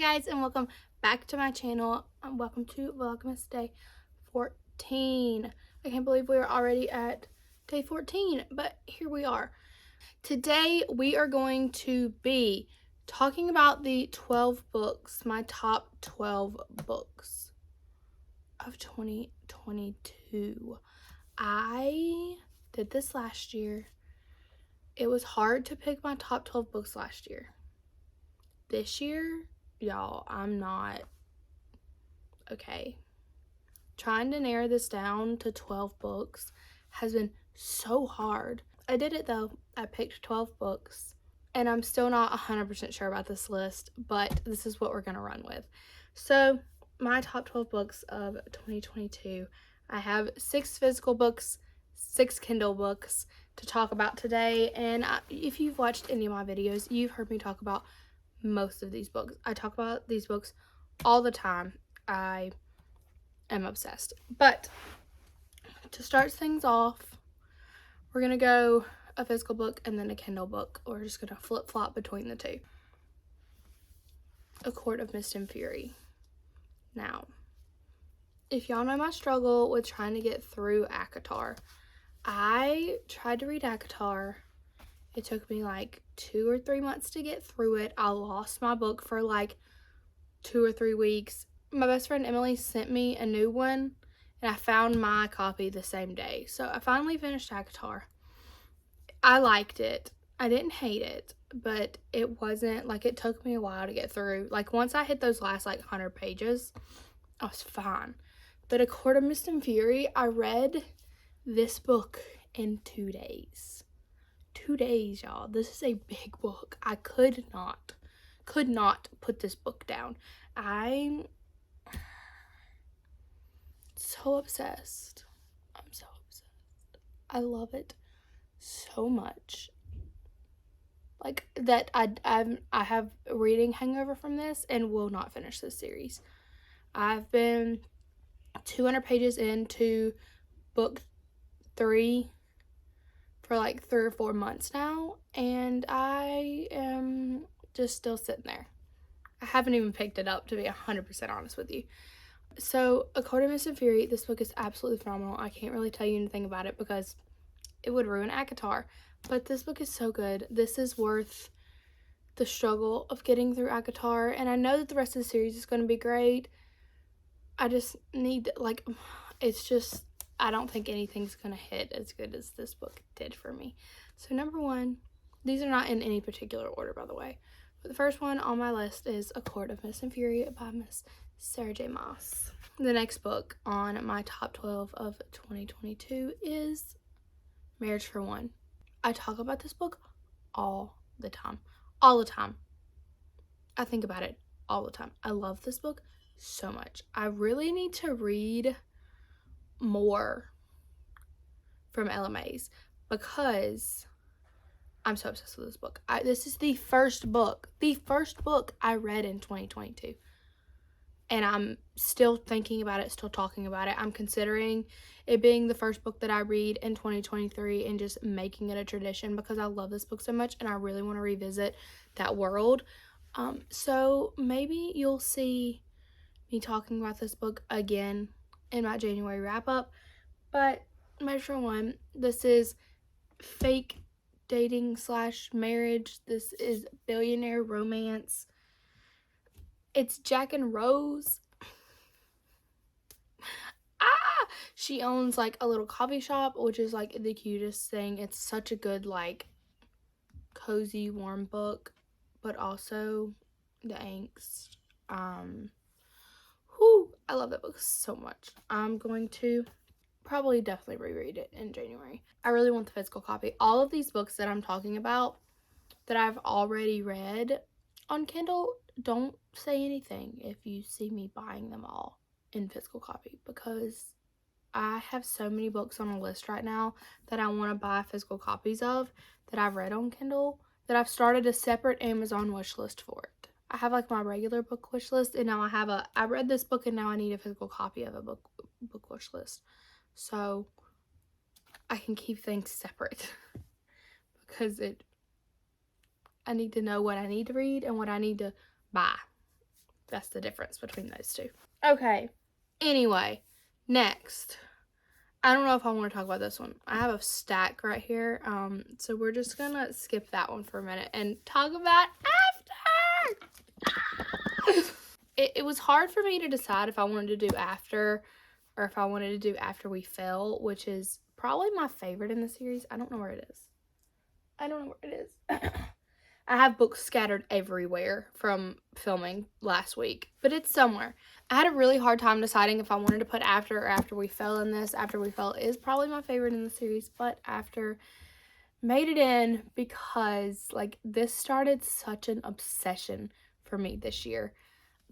guys, and welcome back to my channel. Welcome to Vlogmas Day 14. I can't believe we are already at day 14, but here we are. Today we are going to be talking about the 12 books, my top 12 books of 2022. I did this last year. It was hard to pick my top 12 books last year. This year, y'all, I'm not okay. Trying to narrow this down to 12 books has been so hard. I did it though. I picked 12 books, and I'm still not 100% sure about this list, but this is what we're gonna run with. So my top 12 books of 2022, I have 6 physical books, 6 Kindle books to talk about today. And if you've watched any of my videos, you've heard me talk about most of these books. I talk about these books all the time. I am obsessed. But to start things off, we're gonna go a physical book and then a Kindle book. We're just gonna flip-flop between the two. A Court of Mist and Fury. Now, if y'all know my struggle with trying to get through ACOTAR, I tried to read ACOTAR. It took me like 2 or 3 months to get through it. I lost my book for like 2 or 3 weeks. My best friend Emily sent me a new one, and I found my copy the same day. So I finally finished ACOTAR. I liked it. I didn't hate it, but it wasn't like, it took me a while to get through. Like once I hit those last like 100 pages, I was fine. But A Court of Mist and Fury, I read this book in 2 days. 2 days, y'all. This is a big book. I could not put this book down. I'm so obsessed. I'm so obsessed. I love it so much. Like that I have a reading hangover from this and will not finish this series. I've been 200 pages into book 3 for like 3 or 4 months now, and I am just still sitting there. I haven't even picked it up, to be 100% honest with you. So, A Court of Mist and Fury, this book is absolutely phenomenal. I can't really tell you anything about it because it would ruin ACOTAR, but this book is so good. This is worth the struggle of getting through ACOTAR, and I know that the rest of the series is going to be great. I just need, like, it's just, I don't think anything's gonna hit as good as this book did for me. So number 1, these are not in any particular order, by the way, but the first one on my list is A Court of Mist and Fury by Miss Sarah J. Maas. The next book on my top 12 of 2022 is Marriage for One. I talk about this book all the time. All the time. I think about it all the time. I love this book so much. I really need to read more from LMAs because I'm so obsessed with this book. This is the first book I read in 2022, and I'm still thinking about it, still talking about it. I'm considering it being the first book that I read in 2023 and just making it a tradition because I love this book so much and I really want to revisit that world. So maybe you'll see me talking about this book again in my January wrap-up. But Marriage for One, this is fake dating / marriage. This is billionaire romance. It's Jack and Rose. She owns like a little coffee shop, which is like the cutest thing. It's such a good, like, cozy, warm book, but also the angst. I love that book so much. I'm going to probably definitely reread it in January. I really want the physical copy. All of these books that I'm talking about that I've already read on Kindle, don't say anything if you see me buying them all in physical copy, because I have so many books on a list right now that I want to buy physical copies of that I've read on Kindle that I've started a separate Amazon wish list for it. I have like my regular book wish list, and now I read this book and now I need a physical copy of a book wish list. So I can keep things separate because I need to know what I need to read and what I need to buy. That's the difference between those two. Okay. Anyway, next. I don't know if I want to talk about this one. I have a stack right here. So we're just gonna skip that one for a minute and talk about After. It was hard for me to decide if I wanted to do After or if I wanted to do After We Fell, which is probably my favorite in the series. I don't know where it is. I don't know where it is. I have books scattered everywhere from filming last week, but it's somewhere. I had a really hard time deciding if I wanted to put After or After We Fell in this. After We Fell is probably my favorite in the series, but After made it in because, like, this started such an obsession for me this year.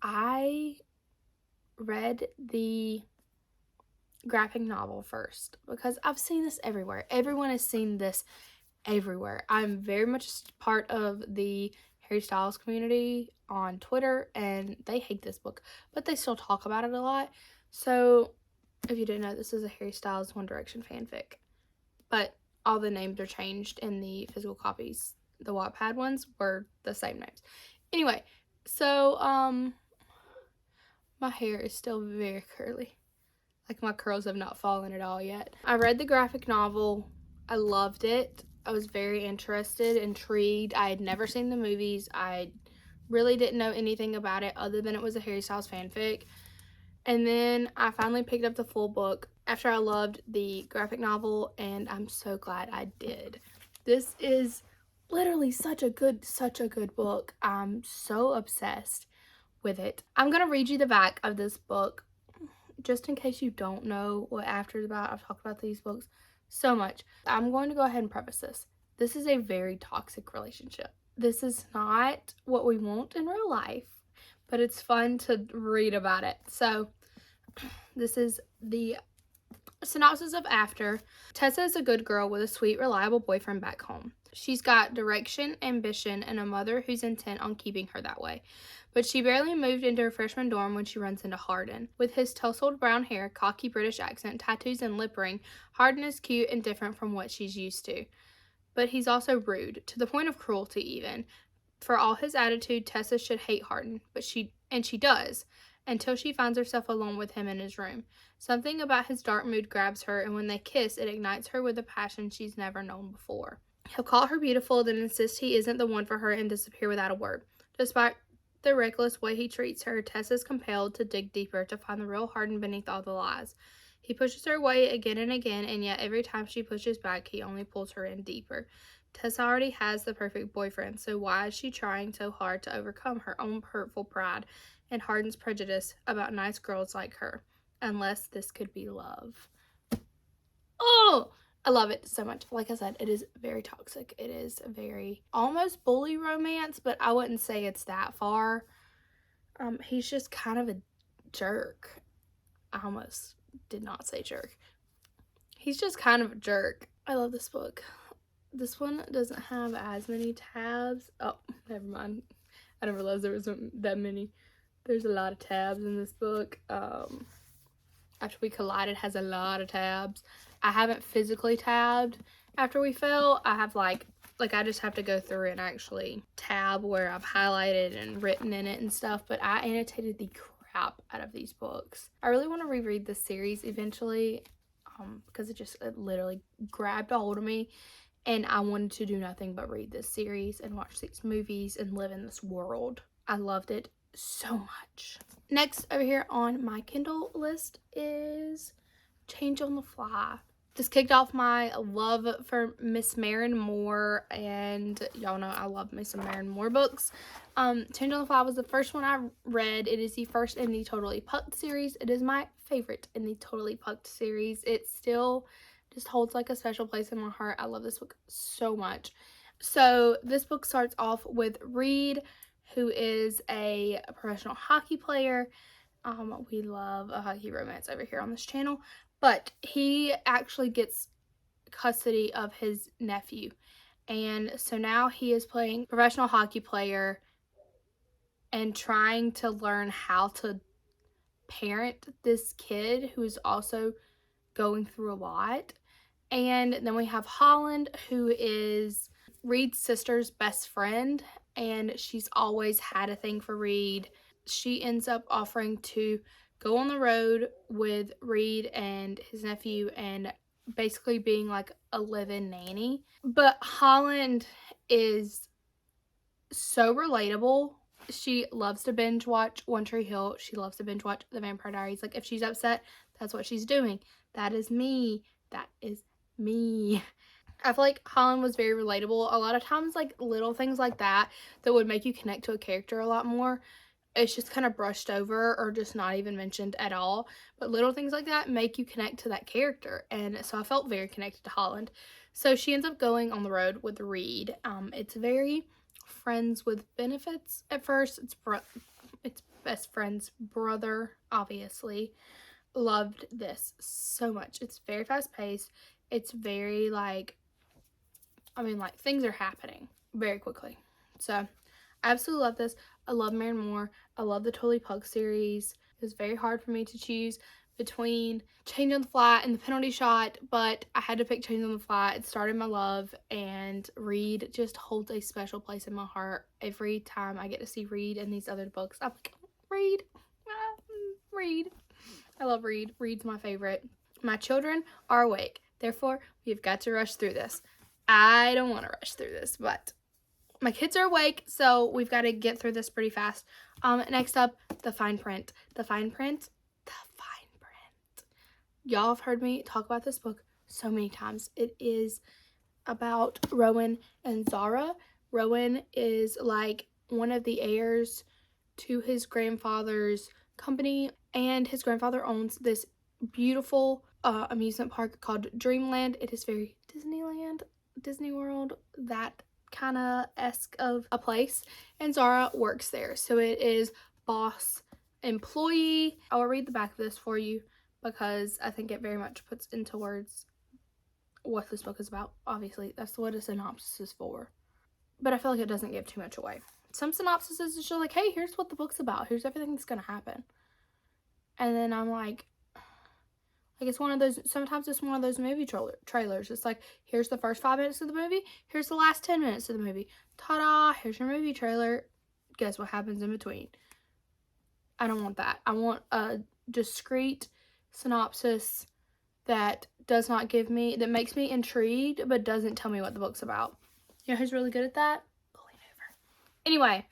I read the graphic novel first because I've seen this everywhere. Everyone has seen this everywhere. I'm very much part of the Harry Styles community on Twitter, and they hate this book, but they still talk about it a lot. So, if you didn't know, this is a Harry Styles One Direction fanfic, but all the names are changed in the physical copies. The Wattpad ones were the same names. Anyway, so, my hair is still very curly. Like, my curls have not fallen at all yet. I read the graphic novel. I loved it. I was very interested, intrigued. I had never seen the movies. I really didn't know anything about it other than it was a Harry Styles fanfic. And then I finally picked up the full book after I loved the graphic novel, and I'm so glad I did. This is literally such a good book. I'm so obsessed with it. I'm going to read you the back of this book just in case you don't know what After is about. I've talked about these books so much. I'm going to go ahead and preface this. This is a very toxic relationship. This is not what we want in real life, but it's fun to read about it. So, this is the synopsis of After. Tessa is a good girl with a sweet, reliable boyfriend back home. She's got direction, ambition, and a mother who's intent on keeping her that way. But she barely moved into her freshman dorm when she runs into Hardin. With his tousled brown hair, cocky British accent, tattoos, and lip ring, Hardin is cute and different from what she's used to. But he's also rude, to the point of cruelty even. For all his attitude, Tessa should hate Hardin, but she does, until she finds herself alone with him in his room. Something about his dark mood grabs her, and when they kiss, it ignites her with a passion she's never known before. He'll call her beautiful, then insist he isn't the one for her and disappear without a word. Despite the reckless way he treats her, Tessa's compelled to dig deeper to find the real Hardin beneath all the lies. He pushes her away again and again, and yet every time she pushes back, he only pulls her in deeper. Tessa already has the perfect boyfriend, so why is she trying so hard to overcome her own hurtful pride and Hardin's prejudice about nice girls like her? Unless this could be love. Oh! I love it so much. Like I said, it is very toxic. It is very almost bully romance, but I wouldn't say it's that far. He's just kind of a jerk. I almost did not say jerk. He's just kind of a jerk. I love this book. This one doesn't have as many tabs. Oh, never mind. I didn't realize there was that many. There's a lot of tabs in this book. After We Collided has a lot of tabs. I haven't physically tabbed After We Fell. I have like I just have to go through and actually tab where I've highlighted and written in it and stuff, but I annotated the crap out of these books. I really want to reread this series eventually because it literally grabbed a hold of me, and I wanted to do nothing but read this series and watch these movies and live in this world. I loved it so much. Next over here on my Kindle list is Change on the Fly. This kicked off my love for Miss Marin Moore, and y'all know I love me some Marin Moore books. Change on the Fly was the first one I read. It is the first in the Totally Pucked series. It is my favorite in the Totally Pucked series. It still just holds like a special place in my heart. I love this book so much. So this book starts off with Reed, who is a professional hockey player. We love a hockey romance over here on this channel. But he actually gets custody of his nephew. And so now he is playing professional hockey player and trying to learn how to parent this kid who is also going through a lot. And then we have Holland, who is Reed's sister's best friend, and she's always had a thing for Reed. she ends up offering to go on the road with Reed and his nephew and basically being like a live-in nanny. But Holland is so relatable. She loves to binge watch One Tree Hill. She loves to binge watch The Vampire Diaries. Like, if she's upset, that's what she's doing. That is me. That is me. I feel like Holland was very relatable. A lot of times, like, little things like that would make you connect to a character a lot more, it's just kind of brushed over or just not even mentioned at all. But little things like that make you connect to that character. And so I felt very connected to Holland. So she ends up going on the road with Reed. It's very friends with benefits at first. It's best friend's brother, obviously. Loved this so much. It's very fast paced. It's very like things are happening very quickly. So I absolutely love this. I love Maren Moore. I love the Totally Pug series. It was very hard for me to choose between Change on the Fly and The Penalty Shot, but I had to pick Change on the Fly. It started my love, and Reed just holds a special place in my heart. Every time I get to see Reed in these other books, I'm like, Reed. Reed. I love Reed. Reed's my favorite. My children are awake. Therefore, we've got to rush through this. I don't want to rush through this, but my kids are awake, so we've got to get through this pretty fast. Next up, the fine print. The fine print. The fine print. Y'all have heard me talk about this book so many times. It is about Rowan and Zara. Rowan is like one of the heirs to his grandfather's company, and his grandfather owns this beautiful amusement park called Dreamland. It is very Disneyland, Disney World, that kind of esque of a place, and Zara works there. So it is boss employee. I will read the back of this for you because I think it very much puts into words what this book is about. Obviously, that's what a synopsis is for, but I feel like it doesn't give too much away. Some synopsis is just like, hey, here's what the book's about. Here's everything that's gonna happen. And then I'm like it's one of those, sometimes it's one of those movie trailers. It's like, here's the first 5 minutes of the movie. Here's the last 10 minutes of the movie. Ta-da, here's your movie trailer. Guess what happens in between? I don't want that. I want a discrete synopsis that does not give me, that makes me intrigued, but doesn't tell me what the book's about. You know who's really good at that? Bully Hoover. Anyway,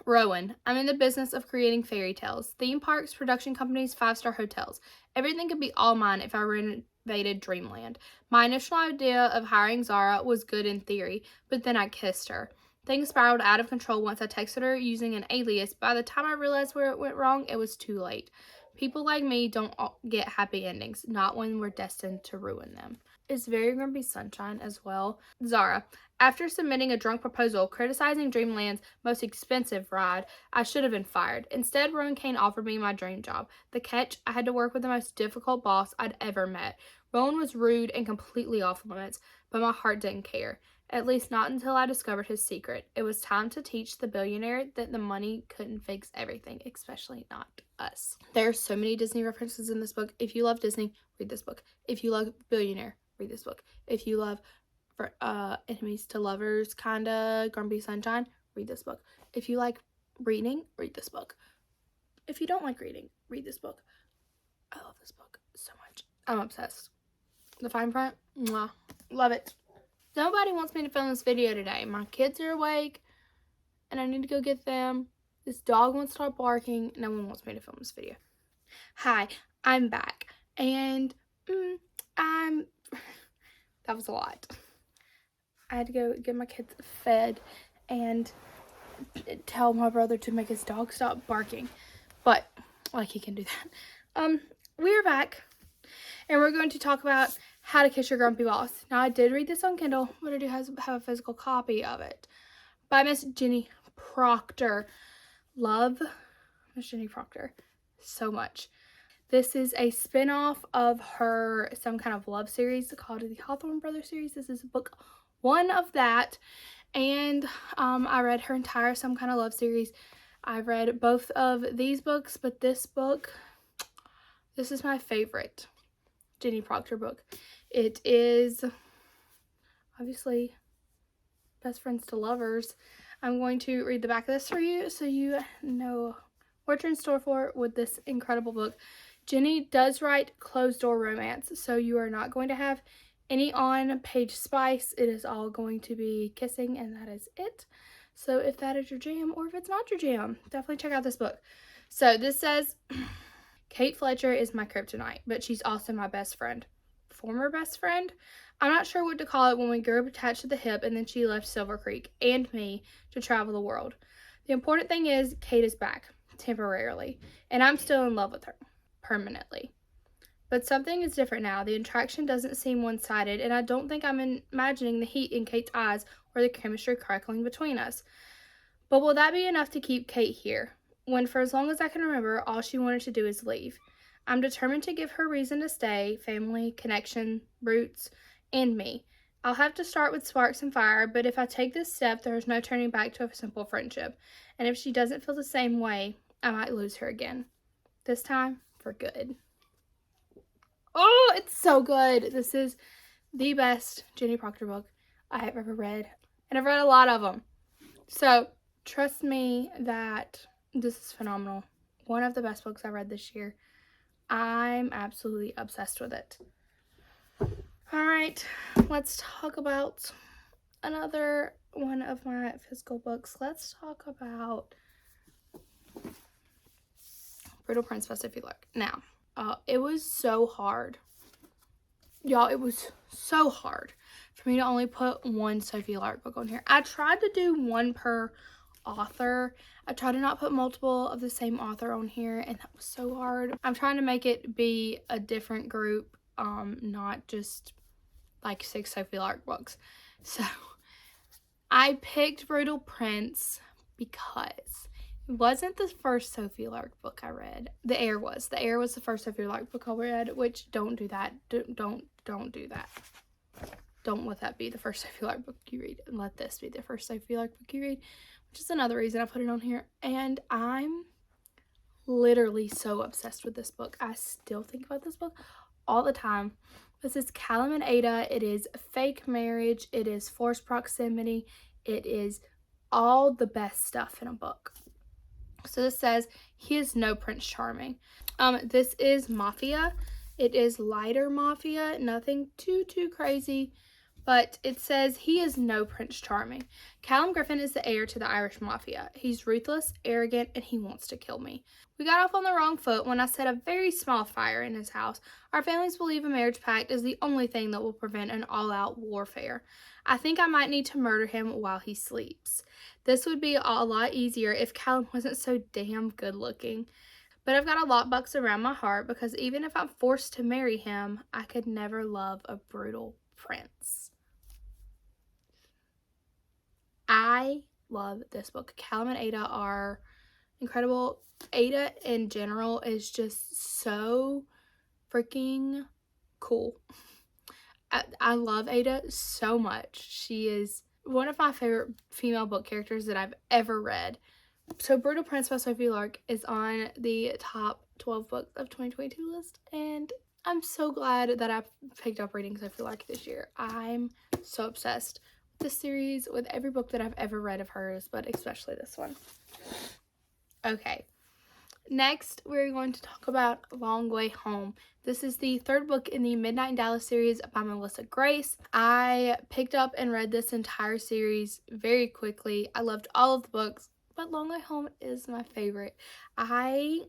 Rowan. I'm in the business of creating fairy tales, theme parks, production companies, 5-star hotels. Everything could be all mine if I renovated Dreamland. My initial idea of hiring Zara was good in theory, but then I kissed her. Things spiraled out of control once I texted her using an alias. By the time I realized where it went wrong, it was too late. People like me don't get happy endings, not when we're destined to ruin them. It's very Grumpy Sunshine as well. Zara. After submitting a drunk proposal criticizing Dreamland's most expensive ride, I should have been fired. Instead, Rowan Kane offered me my dream job. The catch, I had to work with the most difficult boss I'd ever met. Rowan was rude and completely off limits, but my heart didn't care. At least not until I discovered his secret. It was time to teach the billionaire that the money couldn't fix everything, especially not us. There are so many Disney references in this book. If you love Disney, read this book. If you love Billionaire, read this book. If you love enemies to lovers, kinda Grumpy Sunshine, read this book. If you like reading, read this book. If you don't like reading, read this book. I love this book so much. I'm obsessed. The fine print, mwah, love it. Nobody wants me to film this video today. My kids are awake and I need to go get them. This dog wants to start barking. No one wants me to film this video. Hi, I'm back, and that was a lot. I had to go get my kids fed and tell my brother to make his dog stop barking, but like he can do that. We're back, and we're going to talk about How to Kiss Your Grumpy Boss. Now, I did read this on Kindle, but I do have a physical copy of it by Miss Jenny Proctor. Love Miss Jenny Proctor so much. This is a spin-off of her some kind of love series called the Hawthorne Brothers series. This is book 1 of that, and I read her entire Some Kind of Love series. I've read both of these books, but this is my favorite Jenny Proctor book. It is obviously Best Friends to Lovers. I'm going to read the back of this for you so you know what you're in store for with this incredible book. Jenny does write closed-door romance, so you are not going to have any on-page spice. It is all going to be kissing, and that is it. So if that is your jam, or if it's not your jam, definitely check out this book. So this says, Kate Fletcher is my kryptonite, but she's also my best friend. Former best friend? I'm not sure what to call it when we grew up attached to the hip and then she left Silver Creek, and me, to travel the world. The important thing is, Kate is back, temporarily, and I'm still in love with her, permanently. But something is different now. The attraction doesn't seem one-sided, and I don't think I'm imagining the heat in Kate's eyes or the chemistry crackling between us. But will that be enough to keep Kate here, when for as long as I can remember, all she wanted to do is leave? I'm determined to give her reason to stay, family, connection, roots, and me. I'll have to start with sparks and fire, but if I take this step, there is no turning back to a simple friendship. And if she doesn't feel the same way, I might lose her again. This time, for good. Oh, it's so good. This is the best Jenny Proctor book I have ever read. And I've read a lot of them. So, trust me that this is phenomenal. One of the best books I read this year. I'm absolutely obsessed with it. Alright, let's talk about another one of my physical books. Let's talk about Brutal Princess, if you look. Now, it was so hard. Y'all, it was so hard for me to only put one Sophie Lark book on here. I tried to do one per author. I tried to not put multiple of the same author on here, and that was so hard. I'm trying to make it be a different group, not just like 6 Sophie Lark books. So I picked Brutal Prince because it wasn't the first Sophie Lark book I read. The Air was the first Sophie Lark book I read, which don't do that. Don't do that. Don't let that be the first Sophie Lark book you read, and let this be the first Sophie Lark book you read, which is another reason I put it on here. And I'm literally so obsessed with this book. I still think about this book all the time. This is Callum and Ada. It is fake marriage. It is forced proximity. It is all the best stuff in a book. So this says, he is no Prince Charming. This is Mafia. It is lighter Mafia, nothing too crazy, but it says, he is no Prince Charming. Callum Griffin is the heir to the Irish Mafia. He's ruthless, arrogant, and he wants to kill me. We got off on the wrong foot when I set a very small fire in his house. Our families believe a marriage pact is the only thing that will prevent an all-out warfare. I think I might need to murder him while he sleeps. This would be a lot easier if Callum wasn't so damn good looking. But I've got a lockbox around my heart because even if I'm forced to marry him, I could never love a brutal prince. I love this book. Callum and Ada are incredible. Ada in general is just so freaking cool. I love Ada so much. She is one of my favorite female book characters that I've ever read. So Brutal Prince by Sophie Lark is on the top 12 books of 2022 list, and I'm so glad that I picked up reading Sophie Lark this year. I'm so obsessed with this series, with every book that I've ever read of hers, but especially this one. Okay, next we're going to talk about Long Way Home. This is the third book in the Midnight in Dallas series by Melissa Grace. I picked up and read this entire series very quickly. I loved all of the books, but Long Way Home is my favorite. I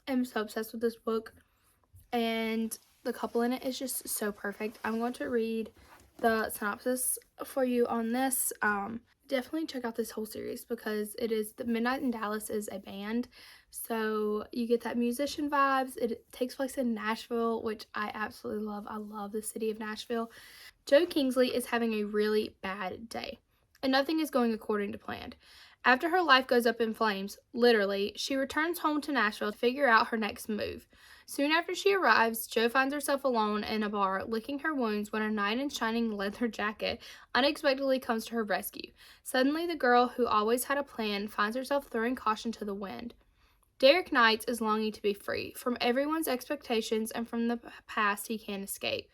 am so obsessed with this book, and the couple in it is just so perfect. I'm going to read the synopsis for you on this. Definitely check out this whole series because it is, the Midnight in Dallas is a band, so you get that musician vibes. It takes place in Nashville, which I absolutely love. I love the city of Nashville. Jo Kingsley is having a really bad day, and nothing is going according to plan. After her life goes up in flames, literally, she returns home to Nashville to figure out her next move. Soon after she arrives, Jo finds herself alone in a bar, licking her wounds when a knight in shining leather jacket unexpectedly comes to her rescue. Suddenly, the girl who always had a plan finds herself throwing caution to the wind. Derek Knight is longing to be free from everyone's expectations and from the past he can't escape.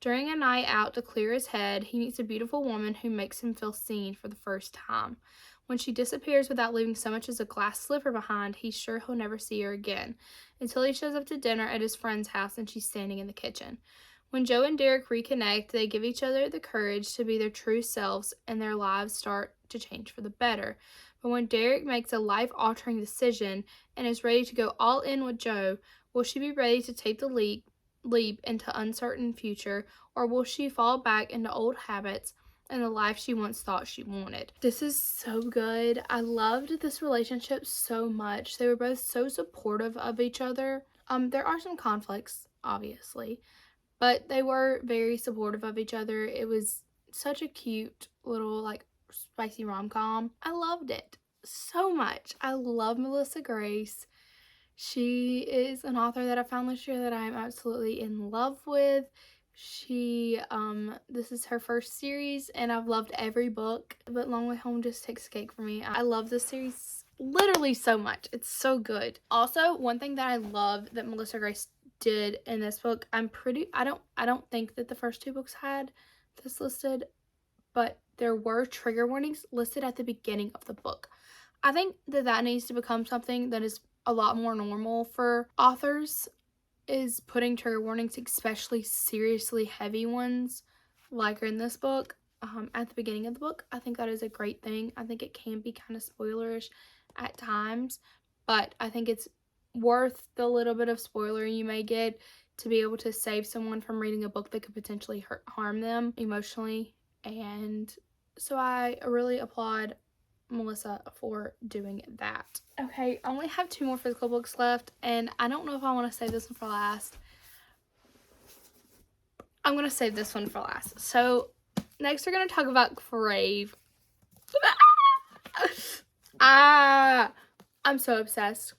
During a night out to clear his head, he meets a beautiful woman who makes him feel seen for the first time. When she disappears without leaving so much as a glass slipper behind, he's sure he'll never see her again, until he shows up to dinner at his friend's house and she's standing in the kitchen. When Joe and Derek reconnect, they give each other the courage to be their true selves, and their lives start to change for the better. But when Derek makes a life-altering decision and is ready to go all in with Joe, will she be ready to take the leap into uncertain future, or will she fall back into old habits and the life she once thought she wanted? This is so good. I loved this relationship so much. They were both so supportive of each other. There are some conflicts, obviously, but they were very supportive of each other. It was such a cute little, like, spicy rom-com. I loved it so much. I love Melissa Grace. She is an author that I found this year that I'm absolutely in love with. This is her first series, and I've loved every book, but Long Way Home just takes cake for me. I love this series literally so much. It's so good. Also, one thing that I love that Melissa Grace did in this book, I don't think that the first two books had this listed, but there were trigger warnings listed at the beginning of the book. I think that needs to become something that is a lot more normal for authors, is putting trigger warnings, especially seriously heavy ones like in this book, at the beginning of the book. I think that is a great thing. I think it can be kind of spoilerish at times, but I think it's worth the little bit of spoiler you may get to be able to save someone from reading a book that could potentially harm them emotionally. And so I really applaud Melissa for doing that. Okay, I only have 2 more physical books left, and I don't know if I want to save this one for last. I'm going to save this one for last. So next we're going to talk about Crave. I'm so obsessed.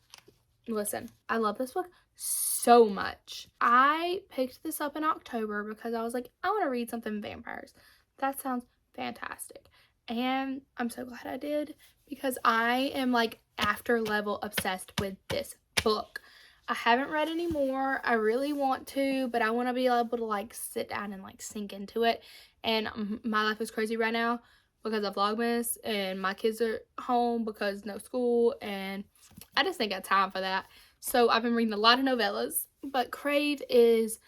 Listen, I love this book so much. I picked this up in October because I was like, I want to read something vampires. That sounds fantastic. And I'm so glad I did, because I am like after level obsessed with this book. I haven't read any more. I really want to, but I want to be able to like sit down and like sink into it. And my life is crazy right now because of Vlogmas, and my kids are home because no school, and I just ain't got time for that. So I've been reading a lot of novellas, but Crave is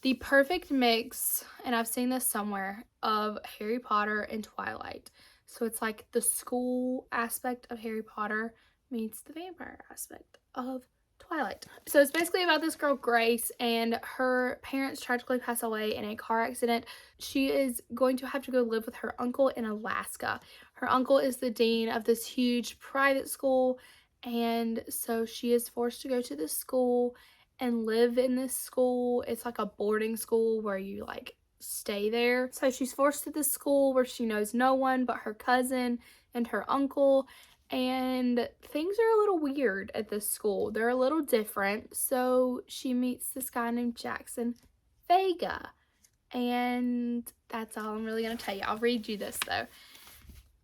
the perfect mix, and I've seen this somewhere, of Harry Potter and Twilight. So it's like the school aspect of Harry Potter meets the vampire aspect of Twilight. So it's basically about this girl, Grace, and her parents tragically pass away in a car accident. She is going to have to go live with her uncle in Alaska. Her uncle is the dean of this huge private school, and so she is forced to go to this school and live in this school. It's like a boarding school where you like stay there. So she's forced to this school where she knows no one but her cousin and her uncle, and things are a little weird at this school. They're a little different. So she meets this guy named Jackson Vega, and that's all I'm really going to tell you. I'll read you this though.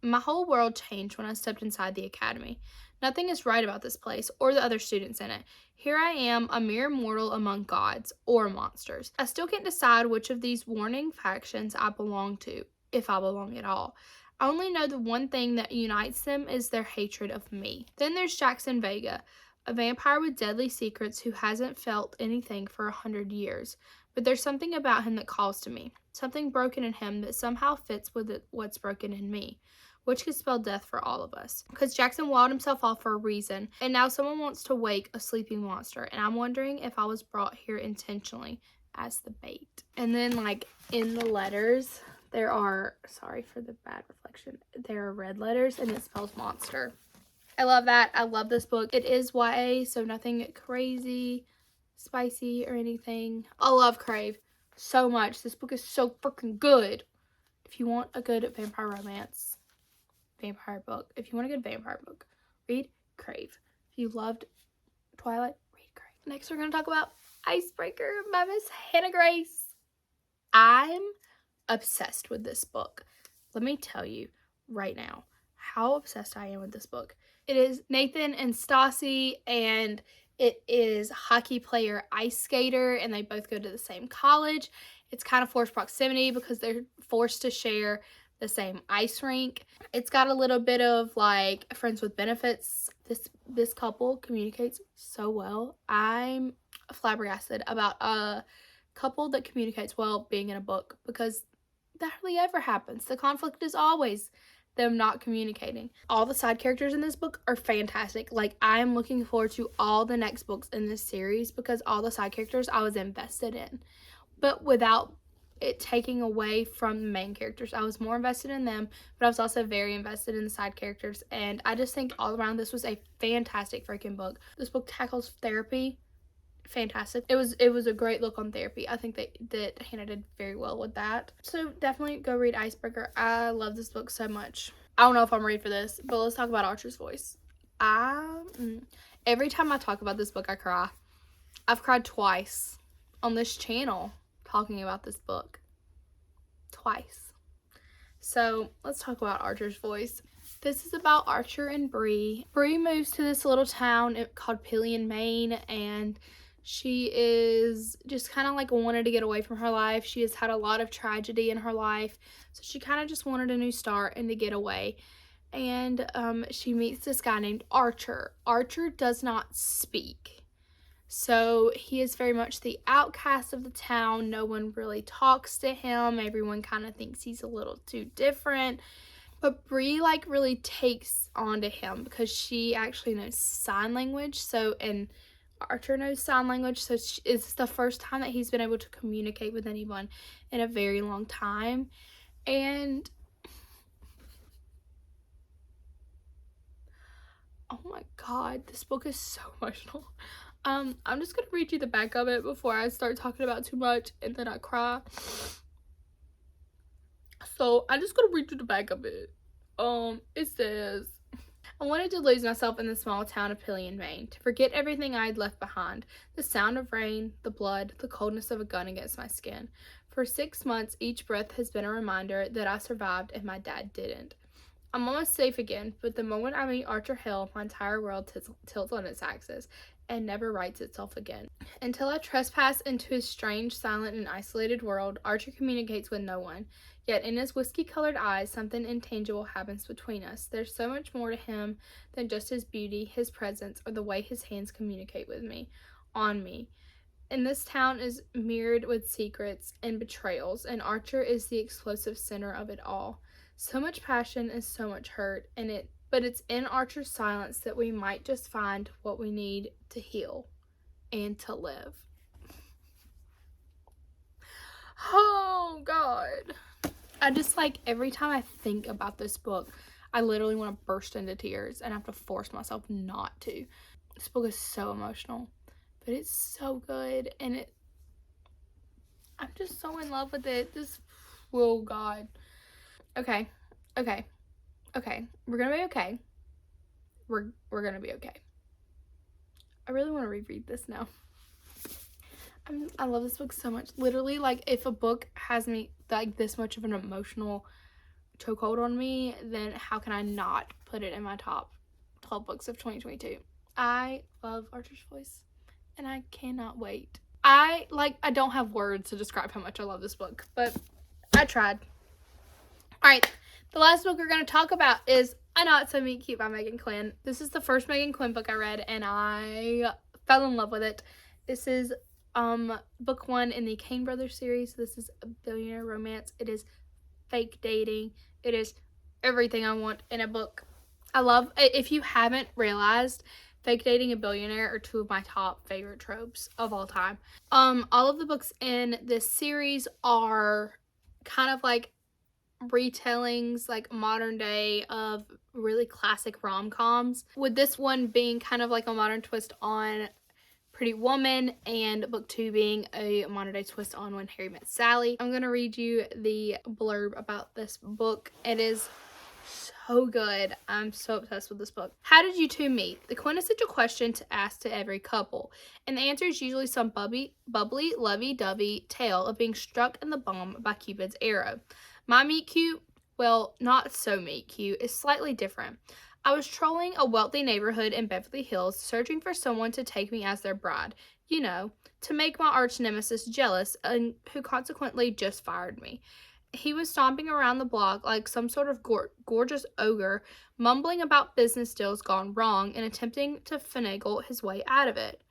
My whole world changed when I stepped inside the academy. Nothing is right about this place or the other students in it. Here I am, a mere mortal among gods or monsters. I still can't decide which of these warring factions I belong to, if I belong at all. I only know the one thing that unites them is their hatred of me. Then there's Jackson Vega, a vampire with deadly secrets who hasn't felt anything for 100 years. But there's something about him that calls to me, something broken in him that somehow fits with what's broken in me, which could spell death for all of us. Because Jackson walled himself off for a reason, and now someone wants to wake a sleeping monster, and I'm wondering if I was brought here intentionally as the bait. And then, like, in the letters, there are, sorry for the bad reflection, there are red letters, and it spells monster. I love that. I love this book. It is YA, so nothing crazy, spicy, or anything. I love Crave so much. This book is so freaking good. If you want a good vampire romance, vampire book. If you want a good vampire book, read Crave. If you loved Twilight, read Crave. Next, we're going to talk about Icebreaker by Miss Hannah Grace. I'm obsessed with this book. Let me tell you right now how obsessed I am with this book. It is Nathan and Stassi, and it is hockey player ice skater, and they both go to the same college, It's kind of forced proximity because they're forced to share the same ice rink. It's got a little bit of like friends with benefits. This couple communicates so well. I'm flabbergasted about a couple that communicates well being in a book, because that hardly ever happens. The conflict is always them not communicating. All the side characters in this book are fantastic. Like, I'm looking forward to all the next books in this series because all the side characters I was invested in, but without it taking away from the main characters. I was more invested in them, but I was also very invested in the side characters, and I just think all around this was a fantastic freaking book. This book tackles therapy fantastic. It was a great look on therapy. I think that Hannah did very well with that. So definitely go read Icebreaker. I love this book so much. I don't know if I'm ready for this, but let's talk about Archer's voice. Every time I talk about this book, I cry. I've cried twice on this channel talking about this book. Twice. So let's talk about Archer's voice. This is about Archer and Bree. Bree moves to this little town called Pillion, Maine, and she is just kind of like wanted to get away from her life. She has had a lot of tragedy in her life, so she kind of just wanted a new start and to get away. And she meets this guy named Archer. Archer does not speak, so he is very much the outcast of the town. No one really talks to him. Everyone kind of thinks he's a little too different. But Bree like really takes on to him because she actually knows sign language. And Archer knows sign language, so it's the first time that he's been able to communicate with anyone in a very long time. And oh my god, this book is so emotional. I'm just gonna read you the back of it before I start talking about too much and then I cry. So I'm just gonna read you the back of it. It says, I wanted to lose myself in the small town of Pillion, Maine, to forget everything I had left behind, the sound of rain, the blood, the coldness of a gun against my skin. For 6 months, each breath has been a reminder that I survived and my dad didn't. I'm almost safe again, but the moment I meet Archer Hill, my entire world tilts on its axis and never rights itself again. Until I trespass into his strange, silent, and isolated world, Archer communicates with no one. Yet in his whiskey-colored eyes, something intangible happens between us. There's so much more to him than just his beauty, his presence, or the way his hands communicate with me, on me. And this town is mirrored with secrets and betrayals, and Archer is the explosive center of it all. So much passion and so much hurt, but it's in Archer's silence that we might just find what we need to heal and to live. Oh, God. I just, like, every time I think about this book, I literally want to burst into tears and I have to force myself not to. This book is so emotional, but it's so good, and I'm just so in love with it. Oh, God. Okay. We're gonna be okay. We're gonna be okay. I really want to reread this now. I love this book so much. Literally, like, if a book has me like this much of an emotional chokehold on me, then how can I not put it in my top 12 books of 2022? I love Archer's voice, and I cannot wait. I don't have words to describe how much I love this book, but I tried. Alright, the last book we're going to talk about is I Not So Meet Cute by Megan Quinn. This is the first Megan Quinn book I read, and I fell in love with it. This is book 1 in the Kane Brothers series. This is a billionaire romance. It is fake dating. It is everything I want in a book. I love, if you haven't realized, fake dating and billionaire are two of my top favorite tropes of all time. All of the books in this series are kind of like retellings, like modern day, of really classic rom-coms, with this one being kind of like a modern twist on Pretty Woman, and book 2 being a modern day twist on When Harry Met Sally. I'm gonna read you the blurb about this book. It is so good. I'm so obsessed with this book. How did you two meet? The quintessential question to ask to every couple, and the answer is usually some bubbly, lovey-dovey tale of being struck in the bum by Cupid's arrow. My meet cute, well, not so meet cute, is slightly different. I was trolling a wealthy neighborhood in Beverly Hills, searching for someone to take me as their bride. You know, to make my arch nemesis jealous, and who consequently just fired me. He was stomping around the block like some sort of gorgeous ogre, mumbling about business deals gone wrong and attempting to finagle his way out of it.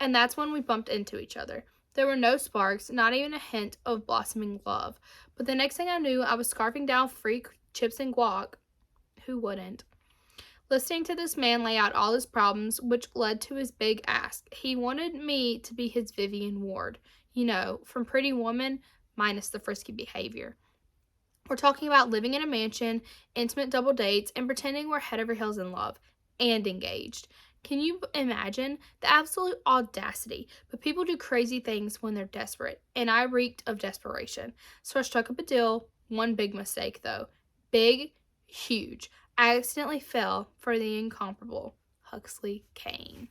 And that's when we bumped into each other. There were no sparks, not even a hint of blossoming love. But the next thing I knew, I was scarfing down free chips and guac. Who wouldn't? Listening to this man lay out all his problems, which led to his big ask. He wanted me to be his Vivian Ward. You know, from Pretty Woman, minus the frisky behavior. We're talking about living in a mansion, intimate double dates, and pretending we're head over heels in love and engaged. Can you imagine the absolute audacity? But people do crazy things when they're desperate, and I reeked of desperation. So I struck up a deal. One big mistake, though. Big, huge. I accidentally fell for the incomparable Huxley Kane.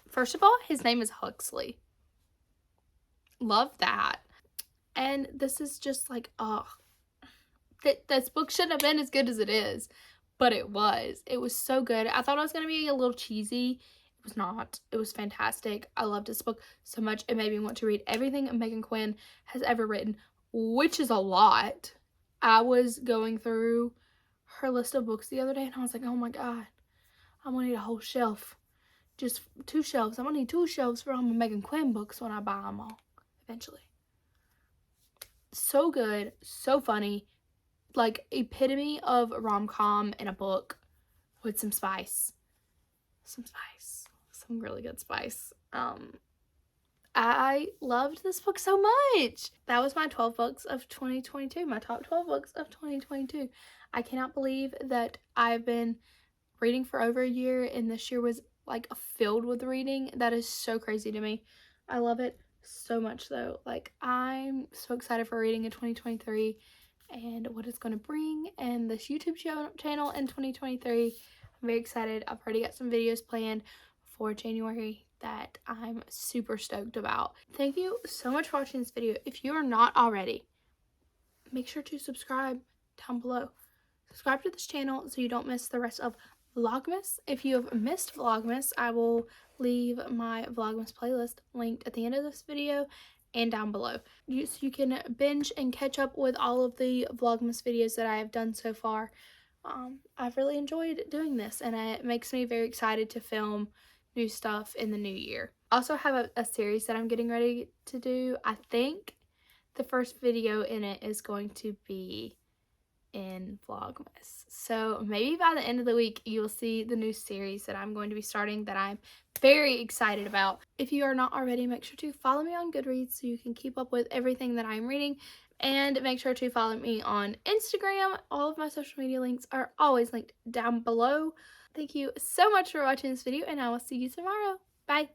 First of all, his name is Huxley. Love that. And this is just like, oh, this book shouldn't have been as good as it is, but it was. It was so good. I thought it was going to be a little cheesy. It was not. It was fantastic. I loved this book so much. It made me want to read everything Megan Quinn has ever written, which is a lot. I was going through her list of books the other day, and I was like, oh my god, I'm going to need a whole shelf. Just 2 shelves. I'm going to need 2 shelves for all my Megan Quinn books when I buy them all, eventually. So good. So funny. Like, epitome of rom-com in a book with some spice. Some really good spice. I loved this book so much. That was my 12 books of 2022, my top 12 books of 2022. I cannot believe that I've been reading for over a year, and this year was like filled with reading. That is so crazy to me. I love it so much though. Like, I'm so excited for reading in 2023 and what it's going to bring, and this YouTube channel in 2023. I'm very excited. I've already got some videos planned for January that I'm super stoked about. Thank you so much for watching this video. If you are not already, make sure to subscribe down below. Subscribe to this channel so you don't miss the rest of Vlogmas. If you have missed Vlogmas, I will leave my Vlogmas playlist linked at the end of this video and down below, so you can binge and catch up with all of the Vlogmas videos that I have done so far. I've really enjoyed doing this, and it makes me very excited to film new stuff in the new year. I also have a series that I'm getting ready to do. I think the first video in it is going to be in Vlogmas. So maybe by the end of the week, you will see the new series that I'm going to be starting that I'm very excited about. If you are not already, make sure to follow me on Goodreads so you can keep up with everything that I'm reading. And make sure to follow me on Instagram. All of my social media links are always linked down below. Thank you so much for watching this video, and I will see you tomorrow. Bye!